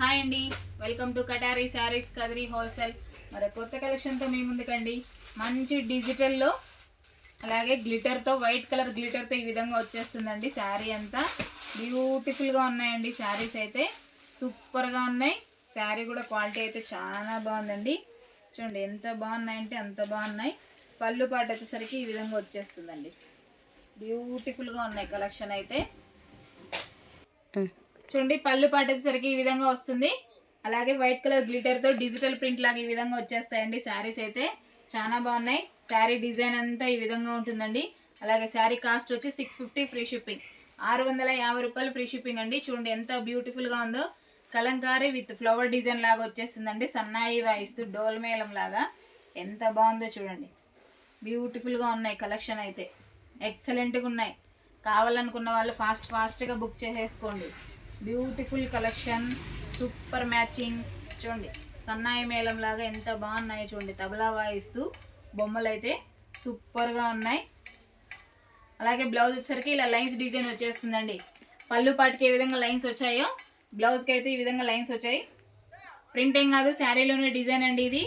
Hi అండి, welcome to కటారీ saris Kadiri wholesale. మరి కొత్త కలెక్షన్తో మీ ముందుకండి. మంచి డిజిటల్లో అలాగే గ్లిటర్తో, వైట్ కలర్ గ్లిటర్తో ఈ విధంగా వచ్చేస్తుందండి. శారీ అంతా బ్యూటిఫుల్గా ఉన్నాయండి. శారీస్ అయితే సూపర్గా ఉన్నాయి. శారీ కూడా క్వాలిటీ అయితే చాలా బాగుందండి. చూడండి ఎంత బాగున్నాయంటే అంత బాగున్నాయి. పళ్ళు పాట వచ్చేసరికి ఈ విధంగా వచ్చేస్తుందండి. బ్యూటిఫుల్గా ఉన్నాయి కలెక్షన్ అయితే. చూడండి పళ్ళు పాట వచ్చేసరికి ఈ విధంగా వస్తుంది. అలాగే వైట్ కలర్ గ్లిటర్తో డిజిటల్ ప్రింట్ లాగా ఈ విధంగా వచ్చేస్తాయండి. శారీస్ అయితే చాలా బాగున్నాయి. శారీ డిజైన్ అంతా ఈ విధంగా ఉంటుందండి. అలాగే శారీ కాస్ట్ వచ్చి 650 ఫ్రీ షిప్పింగ్, 650 రూపాయలు ఫ్రీ షిప్పింగ్ అండి. చూడండి ఎంత బ్యూటిఫుల్గా ఉందో. కలంకారీ విత్ ఫ్లవర్ డిజైన్ లాగా వచ్చేస్తుందండి. సన్నాయి వాయిస్తూ డోల్ మేళం లాగా ఎంత బాగుందో చూడండి. బ్యూటిఫుల్గా ఉన్నాయి కలెక్షన్ అయితే. ఎక్సలెంట్గా ఉన్నాయి. కావాలనుకున్న వాళ్ళు ఫాస్ట్గా బుక్ చేసేసుకోండి. Beautiful collection, super matching. చూడండి సన్నాయి మేళం లాగా ఎంత బాగున్నాయి చూడండి. తబలా వాయిస్తూ బొమ్మలు అయితే సూపర్గా ఉన్నాయి. అలాగే బ్లౌజ్ వచ్చేసరికి ఇలా లైన్స్ డిజైన్ వచ్చేస్తుందండి. పళ్ళు పాటికి ఏ విధంగా లైన్స్ వచ్చాయో బ్లౌజ్కి అయితే ఈ విధంగా లైన్స్ వచ్చాయి. ప్రింటింగ్ కాదు, శారీలోనే డిజైన్ అండి. ఇది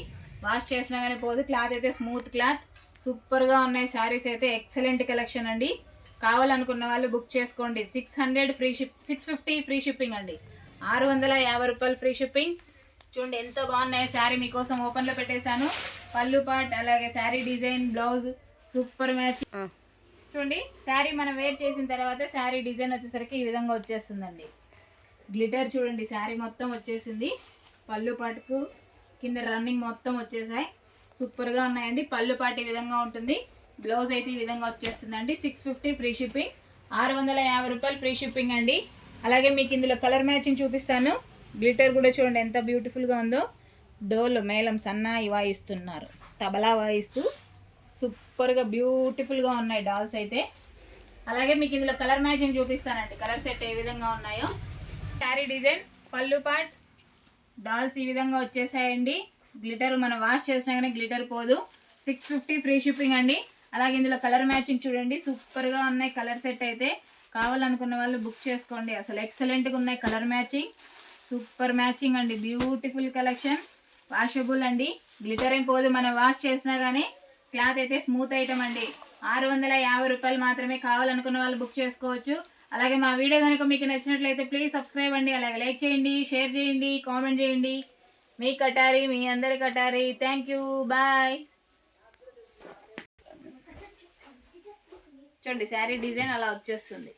వాష్ చేసినా కానీ పోదు. క్లాత్ అయితే స్మూత్ క్లాత్. సూపర్గా ఉన్నాయి శారీస్ అయితే. ఎక్సలెంట్ కలెక్షన్ అండి. కావాలనుకున్న వాళ్ళు బుక్ చేసుకోండి. 650 ఫ్రీ షిప్పింగ్ అండి. 650 రూపాయలు ఫ్రీ షిప్పింగ్. చూడండి ఎంత బాగున్నాయి. శారీ మీకోసం ఓపెన్లో పెట్టేశాను. పళ్ళు పాట్ అలాగే sari design, blouse super match. చూడండి శారీ మనం వేర్ చేసిన తర్వాత శారీ డిజైన్ వచ్చేసరికి ఈ విధంగా వచ్చేస్తుందండి. గ్లిటర్ చూడండి శారీ మొత్తం వచ్చేసింది. పళ్ళు పాటుకు కింద రన్నింగ్ మొత్తం వచ్చేసాయి. సూపర్గా ఉన్నాయండి. పళ్ళు పాటు ఈ విధంగా ఉంటుంది. బ్లౌజ్ అయితే ఈ విధంగా వచ్చేస్తుందండి. 650 ఫ్రీ షిప్పింగ్, 650 రూపాయలు ఫ్రీ షిప్పింగ్ అండి. అలాగే మీకు ఇందులో కలర్ మ్యాచింగ్ చూపిస్తాను. గ్లిటర్ కూడా చూడండి ఎంత బ్యూటిఫుల్గా ఉందో. డోలు మేళం సన్నాయి వాయిస్తున్నారు, తబలా వాయిస్తూ సూపర్గా బ్యూటిఫుల్గా ఉన్నాయి డాల్స్ అయితే. అలాగే మీకు ఇందులో కలర్ మ్యాచింగ్ చూపిస్తానండి. కలర్ సెట్ ఏ విధంగా ఉన్నాయో. శారీ డిజైన్, పళ్ళు పాట్, డాల్స్ ఈ విధంగా వచ్చేసాయండి. గ్లిటర్ మనం వాష్ చేసినా కానీ గ్లిటర్ పోదు. 650 ఫ్రీ షిప్పింగ్ అండి. అలాగే ఇందులో కలర్ మ్యాచింగ్ చూడండి సూపర్గా ఉన్నాయి. కలర్ సెట్ అయితే కావాలనుకున్న వాళ్ళు బుక్ చేసుకోండి. అసలు ఎక్సలెంట్గా ఉన్నాయి కలర్ మ్యాచింగ్. సూపర్ మ్యాచింగ్ అండి. Beautiful collection. వాషబుల్ అండి. గ్లిటర్ ఏం పోదు, మనం వాష్ చేసినా కానీ క్లాత్ అయితే స్మూత్ ఐటమ్ అండి. 650 రూపాయలు మాత్రమే. కావాలనుకున్న వాళ్ళు బుక్ చేసుకోవచ్చు. అలాగే మా వీడియో కనుక మీకు నచ్చినట్లయితే ప్లీజ్ సబ్స్క్రైబ్ అండి. అలాగే లైక్ చేయండి, షేర్ చేయండి, కామెంట్ చేయండి. మీ కటారీ, మీ అందరి కటారీ. Thank you, bye. చూడండి శారీ డిజైన్ అలా వచ్చేస్తుంది.